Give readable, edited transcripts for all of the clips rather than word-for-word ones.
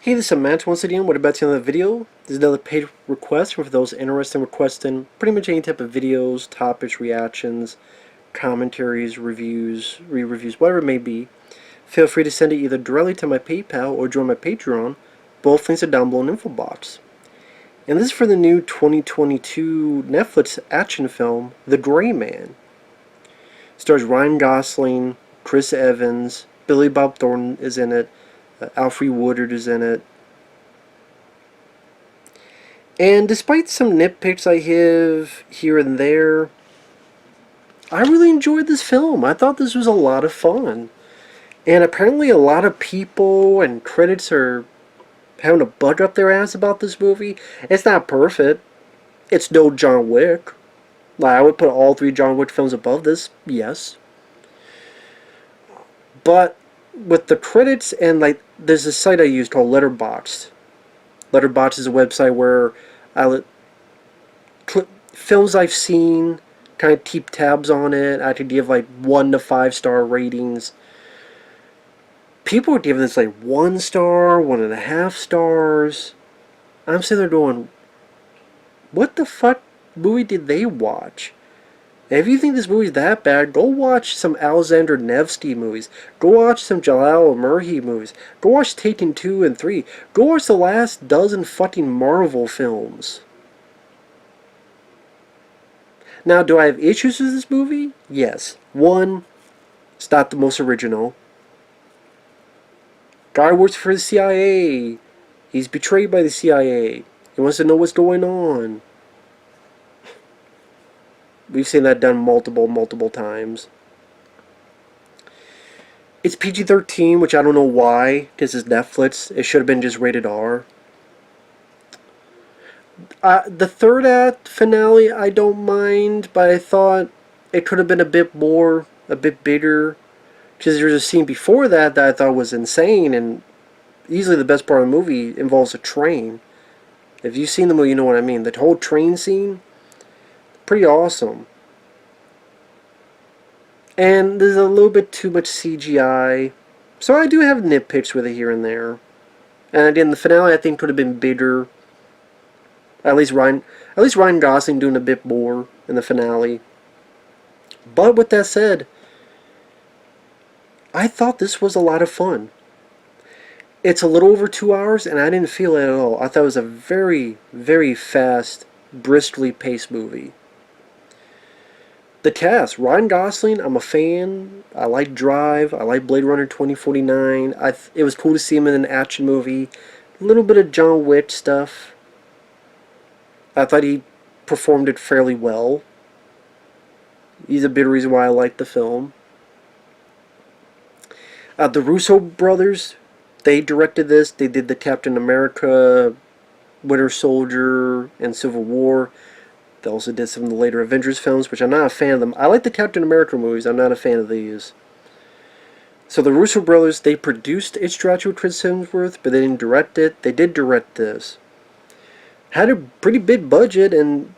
Hey, this is Samantha once again. What about the end of the video? This is another paid request for those interested in requesting pretty much any type of videos, topics, reactions, commentaries, reviews, re-reviews, whatever it may be. Feel free to send it either directly to my PayPal or join my Patreon. Both links are down below in the info box. And this is for the new 2022 Netflix action film, The Gray Man. It stars Ryan Gosling, Chris Evans, Billy Bob Thornton is in it, Alfre Woodard is in it. And despite some nitpicks I have here and there, I really enjoyed this film. I thought this was a lot of fun. And apparently a lot of people and critics are having a bug up their ass about this movie. It's not perfect. It's no John Wick. Like, I would put all three John Wick films above this, yes. But with the credits and there's a site I use called Letterboxd. Letterboxd is a website where I films I've seen, kind of keep tabs on it. I could give 1 to 5 star ratings. People are giving this 1 star, 1.5 stars. I'm sitting there going, what the fuck movie did they watch? If you think this movie's that bad, go watch some Alexander Nevsky movies. Go watch some Jalal Murhi movies. Go watch Taken 2 and 3. Go watch the last dozen fucking Marvel films. Now, do I have issues with this movie? Yes. One, it's not the most original. Guy works for the CIA. He's betrayed by the CIA. He wants to know what's going on. We've seen that done multiple times. It's PG-13, which I don't know why, because it's Netflix. It should have been just rated R. The third act finale, I don't mind, but I thought it could have been a bit more, a bit bigger. Because there's a scene before that I thought was insane, and easily the best part of the movie involves a train. If you've seen the movie, you know what I mean. The whole train scene, pretty awesome. And there's a little bit too much CGI. So I do have nitpicks with it here and there. And again, the finale I think could have been bigger. At least Ryan Gosling doing a bit more in the finale. But with that said, I thought this was a lot of fun. It's a little over 2 hours, and I didn't feel it at all. I thought it was a very, very fast, briskly paced movie. The cast, Ryan Gosling, I'm a fan. I like Drive. I like Blade Runner 2049. It was cool to see him in an action movie. A little bit of John Wick stuff. I thought he performed it fairly well. He's a big reason why I like the film. The Russo Brothers, they directed this. They did the Captain America, Winter Soldier, and Civil War. They also did some of the later Avengers films, which I'm not a fan of them. I like the Captain America movies. I'm not a fan of these. So the Russo Brothers, they produced It's Dracula with Chris Hemsworth, but they didn't direct it. They did direct this. Had a pretty big budget, and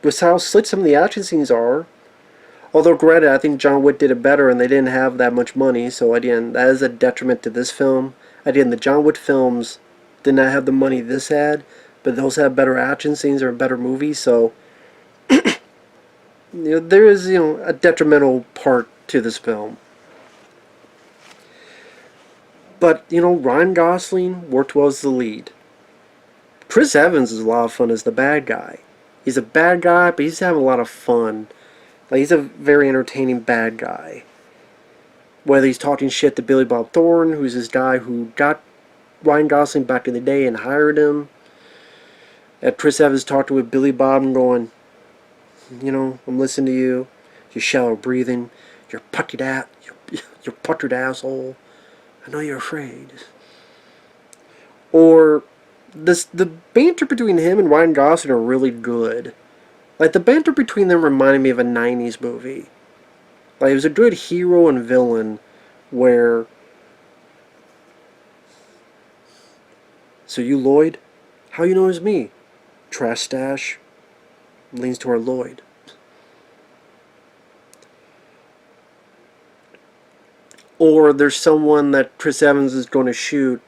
with how slick some of the action scenes are. Although, granted, I think John Wick did it better, and they didn't have that much money. So again, that is a detriment to this film. Again, the John Wick films did not have the money this had, but those have better action scenes or better movies. So there is a detrimental part to this film. But Ryan Gosling worked well as the lead. Chris Evans is a lot of fun as the bad guy. He's a bad guy, but he's having a lot of fun. He's a very entertaining bad guy. Whether he's talking shit to Billy Bob Thornton, who's this guy who got Ryan Gosling back in the day and hired him. And Chris Evans talking with Billy Bob and going, I'm listening to you. You're shallow breathing. You're puckered out. You're puttered asshole. I know you're afraid. Or the banter between him and Ryan Gosling are really good. The banter between them reminded me of a 90s movie. It was a good hero and villain where... So you Lloyd? How you know it's me? Trash stash. Leans toward Lloyd. Or there's someone that Chris Evans is going to shoot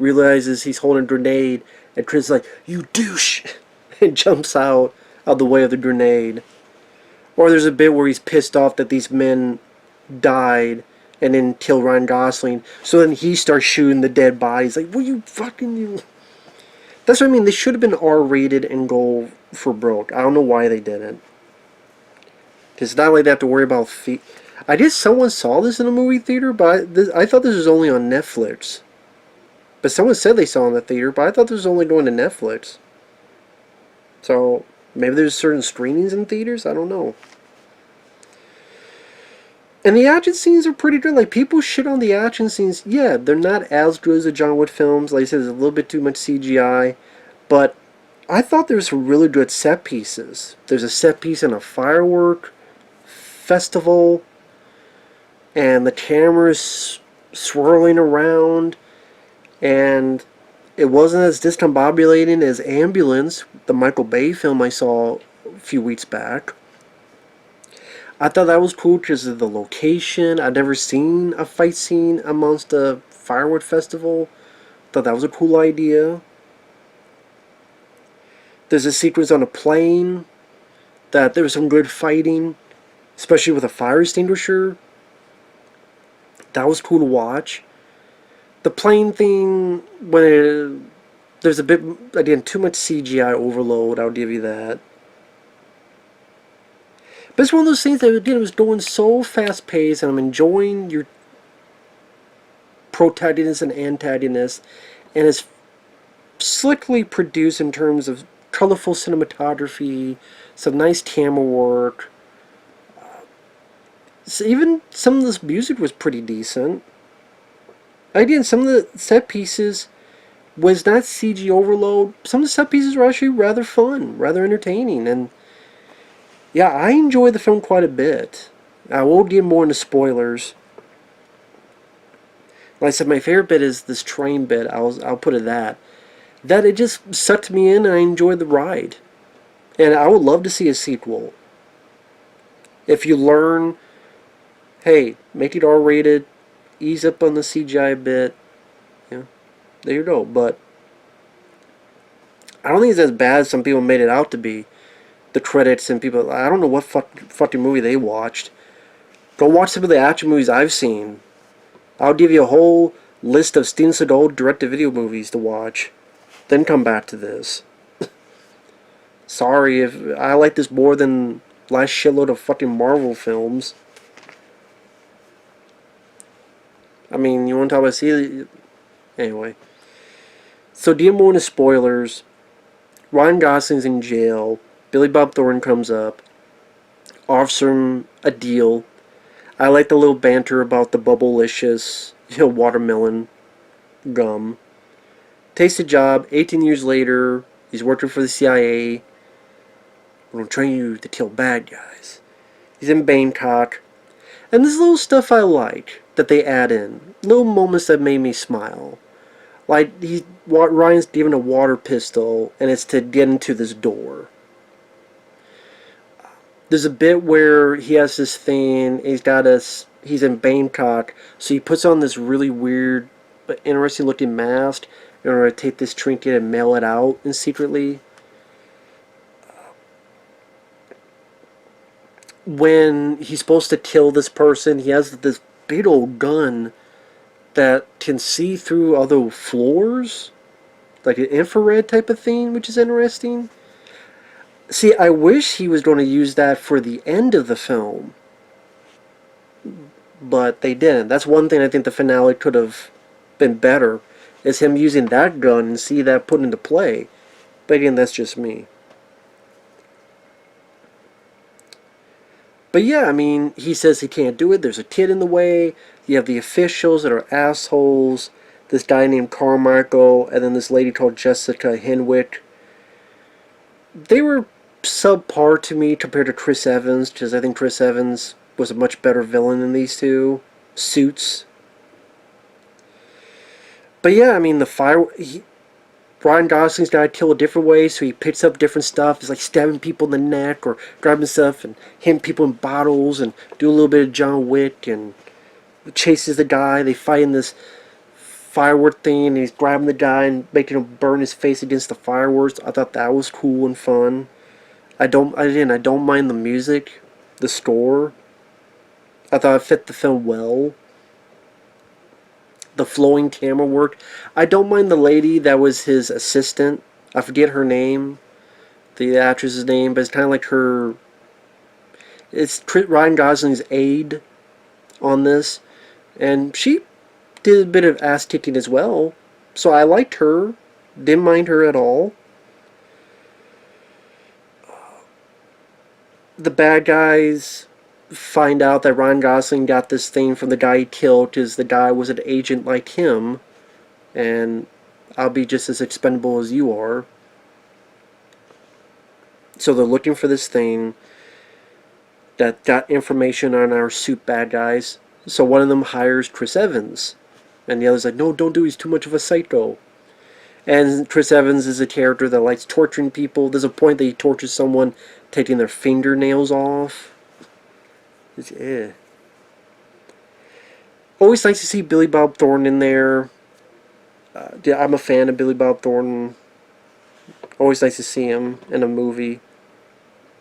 realizes he's holding a grenade, and Chris is like, "You douche!" and jumps out of the way of the grenade. Or there's a bit where he's pissed off that these men died and then kill Ryan Gosling. So then he starts shooting the dead bodies. Like, will you fucking... You? That's what I mean. They should have been R-rated and go for broke. I don't know why they didn't. It's not like they have to worry about... I guess someone saw this in a movie theater, but I thought this was only on Netflix. But someone said they saw it in the theater, but I thought this was only going to Netflix. So, maybe there's certain screenings in theaters? I don't know. And the action scenes are pretty good. Like, people shit on the action scenes. Yeah, they're not as good as the John Wick films. Like I said, there's a little bit too much CGI. But I thought there was some really good set pieces. There's a set piece in a firework festival. And the camera's swirling around. And it wasn't as discombobulating as Ambulance, the Michael Bay film I saw a few weeks back. I thought that was cool because of the location. I'd never seen a fight scene amongst a firework festival. Thought that was a cool idea. There's a sequence on a plane that there was some good fighting, especially with a fire extinguisher. That was cool to watch. The plane thing, there's a bit, again, too much CGI overload, I'll give you that. But it's one of those things that, again, it was going so fast-paced, and I'm enjoying your protagonist and antagonist, and it's slickly produced in terms of colorful cinematography, some nice camera work. So even some of this music was pretty decent. Again, some of the set pieces was not CG overload. Some of the set pieces were actually rather fun, rather entertaining, and yeah, I enjoyed the film quite a bit. I won't get more into spoilers. Like I said, my favorite bit is this train bit. I'll put it that it just sucked me in, and I enjoyed the ride. And I would love to see a sequel. If you learn, hey, make it R-rated, ease up on the CGI a bit, yeah, there you go. But I don't think it's as bad as some people made it out to be. The credits and people, I don't know what fucking movie they watched. Go watch some of the action movies I've seen. I'll give you a whole list of Steven Seagal direct-to-video movies to watch. Then come back to this. Sorry if I like this more than last shitload of fucking Marvel films. I mean, you want to talk about see? Anyway. So, deal more into spoilers. Ryan Gosling's in jail. Billy Bob Thornton comes up, offers him a deal. I like the little banter about the bubblicious, watermelon gum. Takes the job. 18 years later, he's working for the CIA. We're going to train you to kill bad guys. He's in Bangkok. And there's little stuff I like that they add in. Little moments that made me smile. Like, Ryan's given a water pistol, and it's to get into this door. There's a bit where he has this thing, he's in Bangkok, so he puts on this really weird but interesting looking mask in order to take this trinket and mail it out and secretly. When he's supposed to kill this person, he has this big old gun that can see through other floors, like an infrared type of thing, which is interesting. See, I wish he was going to use that for the end of the film, but they didn't. That's one thing I think the finale could have been better, is him using that gun and see that put into play. But again, that's just me. But yeah, I mean, he says he can't do it. There's a kid in the way. You have the officials that are assholes. This guy named Carmichael, and then this lady called Jessica Henwick. They were subpar to me compared to Chris Evans, because I think Chris Evans was a much better villain than these two suits. But yeah, I mean, Ryan Gosling's got to kill a different way, so he picks up different stuff. He's like stabbing people in the neck or grabbing stuff and hitting people in bottles and do a little bit of John Wick and chases the guy. They fight in this firework thing, and he's grabbing the guy and making him burn his face against the fireworks. I thought that was cool and fun. I don't mind the music, the score. I thought it fit the film well. The flowing camera work. I don't mind the lady that was his assistant. I forget her name, the actress's name, but it's kind of like her. It's Ryan Gosling's aide on this, and she did a bit of ass kicking as well. So I liked her, didn't mind her at all. The bad guys find out that Ryan Gosling got this thing from the guy he killed because the guy was an agent like him, and I'll be just as expendable as you are. So they're looking for this thing that got information on our suit bad guys. So one of them hires Chris Evans, and the other's like, no, don't do, he's too much of a psycho. And Chris Evans is a character that likes torturing people. There's a point that he tortures someone taking their fingernails off. Always nice to see Billy Bob Thornton in there. I'm a fan of Billy Bob Thornton. Always nice to see him in a movie.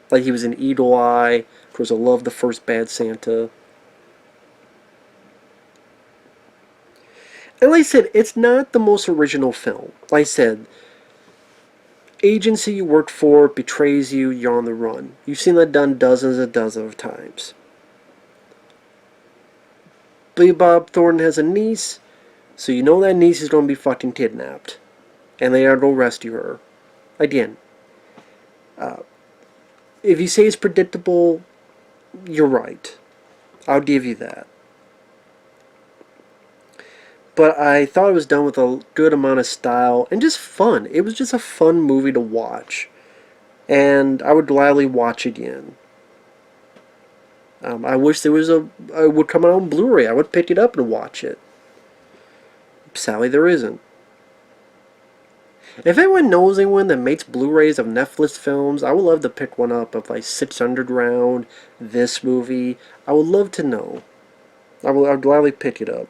Like he was in Eagle Eye. Of course, I love the first Bad Santa. And like I said, it's not the most original film. Like I said, agency you work for betrays you, you're on the run. You've seen that done dozens and dozens of times. Billy Bob Thornton has a niece, so you know that niece is going to be fucking kidnapped. And they are going to rescue her. Again, if you say it's predictable, you're right. I'll give you that. But I thought it was done with a good amount of style and just fun. It was just a fun movie to watch. And I would gladly watch again. I wish there was it would come out on Blu-ray. I would pick it up and watch it. Sadly, there isn't. If anyone knows anyone that makes Blu-rays of Netflix films, I would love to pick one up of like Six Underground, this movie. I would love to know. I'd gladly pick it up.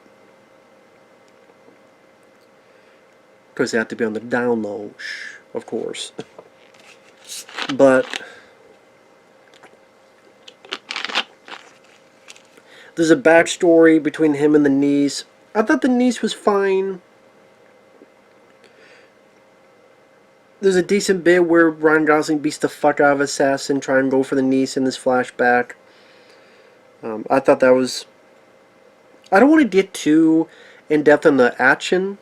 Of course, they have to be on the down low, of course. But there's a backstory between him and the niece. I thought the niece was fine. There's a decent bit where Ryan Gosling beats the fuck out of Assassin trying to go for the niece in this flashback. I thought that was... I don't want to get too in-depth on the action.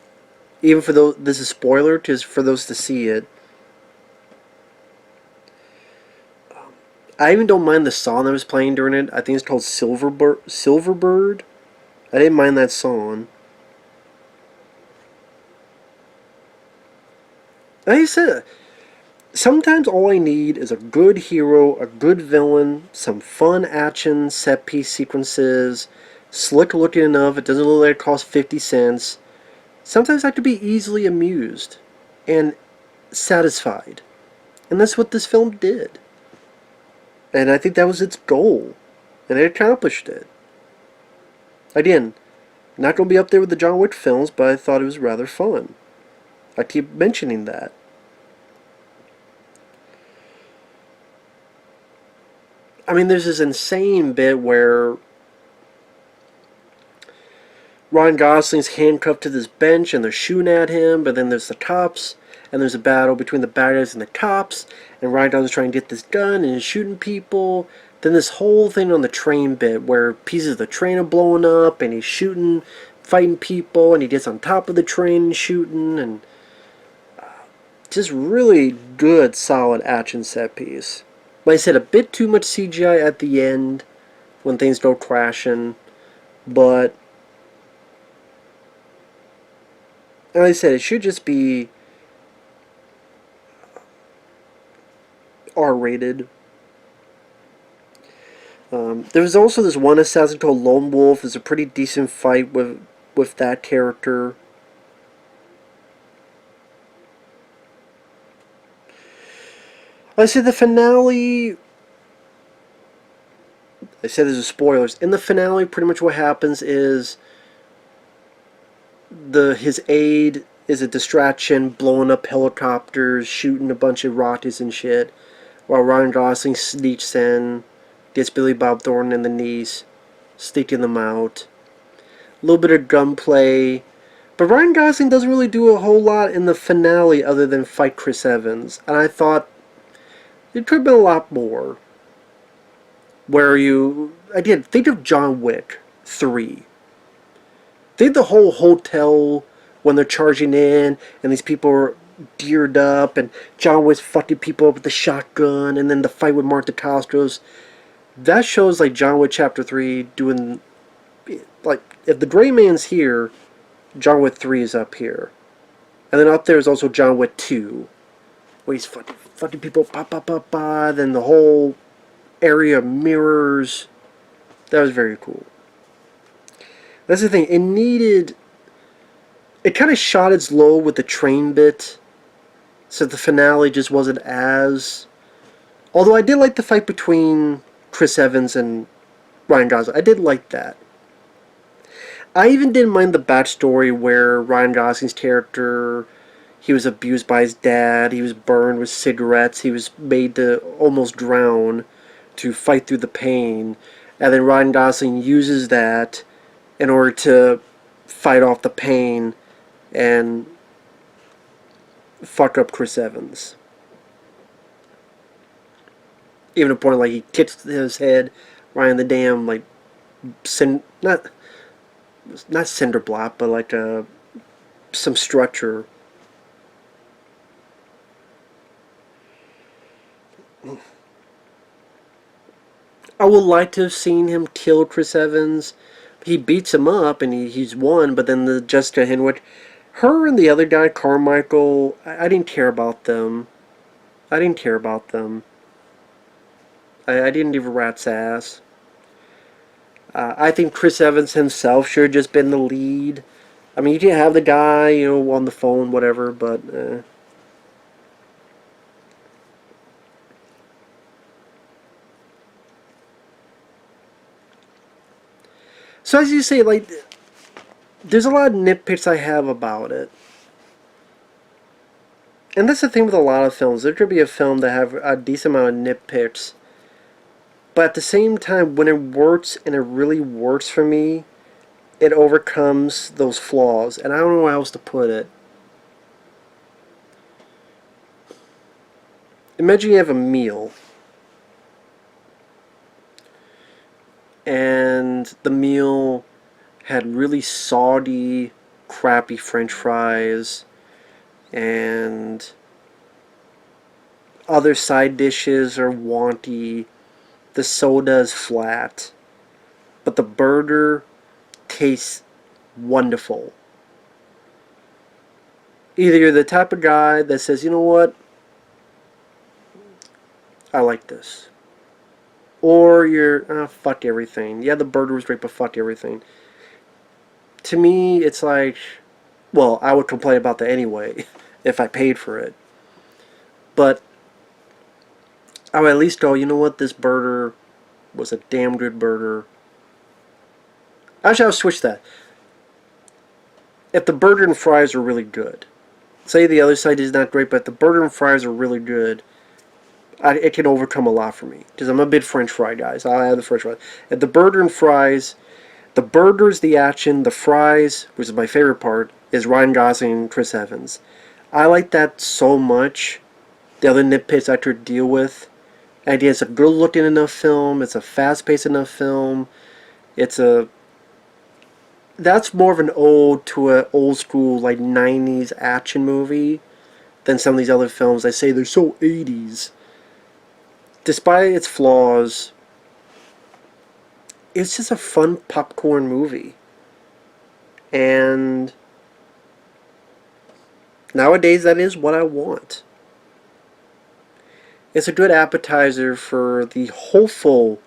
Even for those... This is a spoiler for those to see it. I even don't mind the song that was playing during it. I think it's called Silverbird. I didn't mind that song. Like I said, sometimes all I need is a good hero, a good villain, some fun action, set-piece sequences, slick looking enough, it doesn't look like it costs 50 cents. Sometimes I have to be easily amused and satisfied. And that's what this film did. And I think that was its goal. And it accomplished it. Again, not going to be up there with the John Wick films, but I thought it was rather fun. I keep mentioning that. I mean, there's this insane bit where Ryan Gosling's handcuffed to this bench and they're shooting at him, but then there's the cops, and there's a battle between the bad guys and the cops, and Ryan Gosling's trying to get this gun and he's shooting people. Then this whole thing on the train bit where pieces of the train are blowing up and he's shooting, fighting people, and he gets on top of the train and shooting, and just really good, solid action set piece. Like I said, a bit too much CGI at the end when things go crashing, but like I said, it should just be R-rated. There was also this one assassin called Lone Wolf. There's a pretty decent fight with that character. I said the finale... I said there's spoilers. In the finale, pretty much what happens is his aide is a distraction, blowing up helicopters, shooting a bunch of rockets and shit, while Ryan Gosling sneaks in, gets Billy Bob Thornton in the knees, sneaking them out. A little bit of gunplay, but Ryan Gosling doesn't really do a whole lot in the finale other than fight Chris Evans, and I thought it could have been a lot more. Again, think of John Wick 3. Think the whole hotel when they're charging in and these people are geared up and John Wick's fucking people up with the shotgun and then the fight with Mark DeCastros. That shows like John Wick Chapter 3 doing, like, if the Gray Man's here, John Wick 3 is up here. And then up there is also John Wick 2, where he's fucking people, then the whole area mirrors. That was very cool. That's the thing. It kind of shot its low with the train bit, so the finale just wasn't as. Although I did like the fight between Chris Evans and Ryan Gosling. I did like that. I even didn't mind the backstory where Ryan Gosling's character, he was abused by his dad, he was burned with cigarettes, he was made to almost drown to fight through the pain, and then Ryan Gosling uses that in order to fight off the pain and fuck up Chris Evans. Even to the point like he kicks his head right in the damn like not cinder block, but like some structure. I would like to have seen him kill Chris Evans. He beats him up and he's won, but then the Jessica Henwick, her and the other guy, Carmichael, I didn't care about them. I didn't give a rat's ass. I think Chris Evans himself should have just been the lead. I mean, you can have the guy, on the phone, whatever, but. So as you say, like, there's a lot of nitpicks I have about it. And that's the thing with a lot of films. There could be a film that have a decent amount of nitpicks. But at the same time, when it works, and it really works for me, it overcomes those flaws. And I don't know how else to put it. Imagine you have a meal. And the meal had really soggy, crappy French fries, and other side dishes are wanty. The soda is flat, but the burger tastes wonderful. Either you're the type of guy that says, you know what, I like this. Or you're, fuck everything. Yeah, the burger was great, but fuck everything. To me, it's like, well, I would complain about that anyway, if I paid for it. But I would at least go, you know what, this burger was a damn good burger. Actually, I'll switch that. If the burger and fries are really good, say the other side is not great, but the burger and fries are really good, it can overcome a lot for me. Because I'm a big French fry guy, so I'll have the French fries. If the burger and fries, the burger's the action, the fries, which is my favorite part, is Ryan Gosling and Chris Evans. I like that so much. The other nitpicks I could deal with. And it's a good-looking enough film. It's a fast-paced enough film. That's more of an ode to an old-school, like, 90s action movie than some of these other films. I say they're so 80s. Despite its flaws, it's just a fun popcorn movie. And nowadays, that is what I want. It's a good appetizer for the hopeful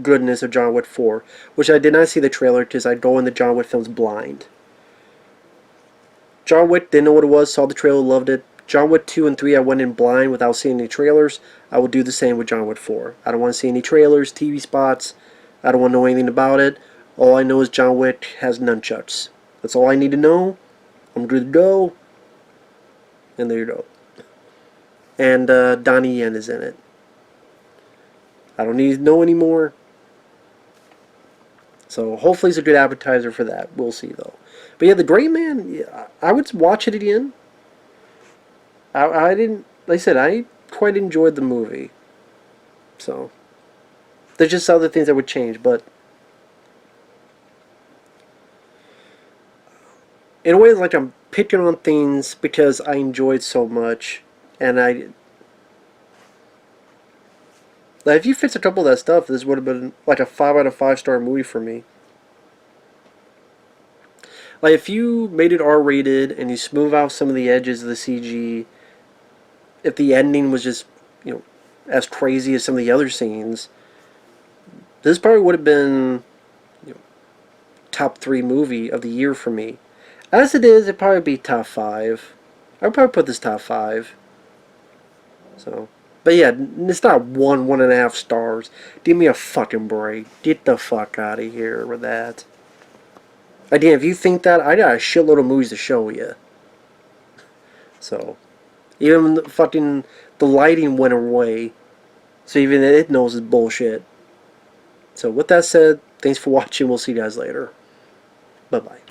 goodness of John Wick 4, which I did not see the trailer because I go into John Wick films blind. John Wick, didn't know what it was, saw the trailer, loved it. John Wick 2 and 3, I went in blind without seeing any trailers. I will do the same with John Wick 4. I don't want to see any trailers, TV spots. I don't want to know anything about it. All I know is John Wick has nunchucks. That's all I need to know. I'm good to go. And there you go. And Donnie Yen is in it. I don't need to know anymore. So hopefully it's a good appetizer for that. We'll see though. But yeah, The Great Man, yeah, I would watch it again. I didn't, like I said, I quite enjoyed the movie. So there's just other things that would change, but in a way, it's like I'm picking on things because I enjoyed so much, and like if you fix a couple of that stuff, this would have been like a 5 out of 5 star movie for me. Like if you made it R-rated and you smooth out some of the edges of the CG, if the ending was just, you know, as crazy as some of the other scenes, this probably would have been, you know, top 3 movie of the year for me. As it is, it'd probably be top 5. I would probably put this top 5. So, but yeah, it's not 1.5 stars. Give me a fucking break. Get the fuck out of here with that. Again, if you think that, I got a shitload of movies to show you. So, even the lighting went away. So even it knows it's bullshit. So with that said, thanks for watching. We'll see you guys later. Bye-bye.